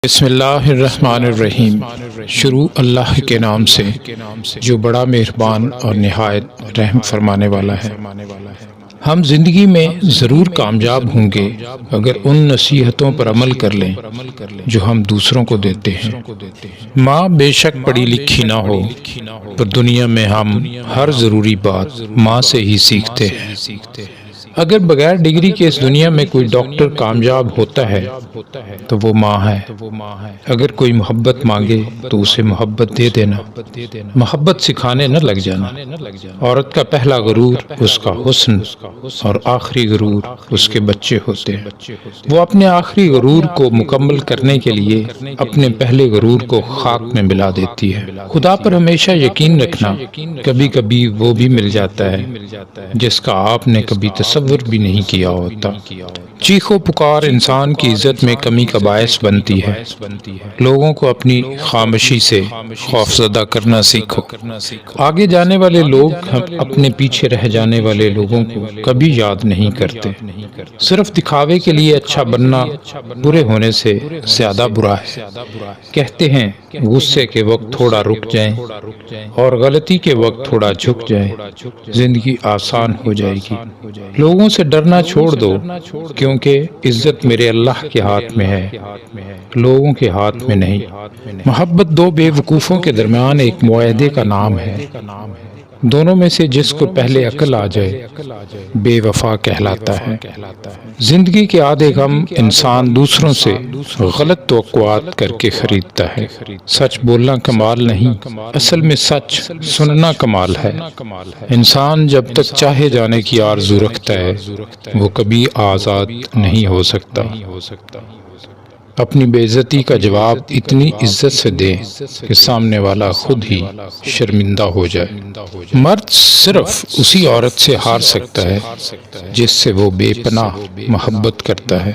بسم اللہ الرحمن الرحیم۔ شروع اللہ کے نام سے جو بڑا مہربان اور نہایت رحم فرمانے والا ہے۔ ہم زندگی میں ضرور کامیاب ہوں گے اگر ان نصیحتوں پر عمل کر لیں جو ہم دوسروں کو دیتے ہیں۔ ماں بے شک پڑھی لکھی نہ ہو، پر دنیا میں ہم ہر ضروری بات ماں سے ہی سیکھتے ہیں۔ اگر بغیر ڈگری کے اس دنیا میں کوئی ڈاکٹر کامیاب ہوتا ہے تو وہ ماں ہے۔ اگر کوئی محبت مانگے تو اسے محبت دے دینا، محبت سکھانے نہ لگ جانا۔ عورت کا پہلا غرور اس کا حسن اور آخری غرور اس کے بچے ہوتے ہیں۔ وہ اپنے آخری غرور کو مکمل کرنے کے لیے اپنے پہلے غرور کو خاک میں ملا دیتی ہے۔ خدا پر ہمیشہ یقین رکھنا، کبھی کبھی وہ بھی مل جاتا ہے جس کا آپ نے کبھی تصور بھی نہیں کیا ہوتا۔ چیخ و پکار انسان کی عزت میں کمی کا باعث بنتی ہے۔ لوگوں کو اپنی خاموشی سے خوفزدہ کرنا سیکھو۔ آگے جانے والے لوگ اپنے پیچھے رہ جانے والے لوگوں کو کبھی یاد نہیں کرتے۔ صرف دکھاوے کے لیے اچھا بننا برے ہونے سے زیادہ برا ہے۔ کہتے ہیں غصے کے وقت تھوڑا رک جائیں اور غلطی کے وقت تھوڑا جھک جائیں، زندگی آسان ہو جائے گی۔ لوگوں سے ڈرنا چھوڑ دو، کیونکہ عزت میرے اللہ کے ہاتھ میں ہے، لوگوں کے ہاتھ میں نہیں۔ محبت دو بے وقوفوں کے درمیان ایک معاہدے کا نام ہے، دونوں میں سے جس کو پہلے عقل آ جائے بے وفا کہلاتا ہے۔ زندگی کے آدھے غم انسان دوسروں سے غلط توقعات کر کے خریدتا ہے۔ سچ بولنا کمال نہیں، اصل میں سچ سننا کمال ہے۔ انسان جب تک چاہے جانے کی آرزو رکھتا ہے وہ کبھی آزاد نہیں ہو سکتا۔ اپنی بے عزتی کا جواب اتنی عزت سے دیں کہ سامنے والا خود ہی شرمندہ ہو جائے۔ مرد صرف اسی عورت سے ہار سکتا ہے جس سے وہ بے پناہ محبت کرتا ہے۔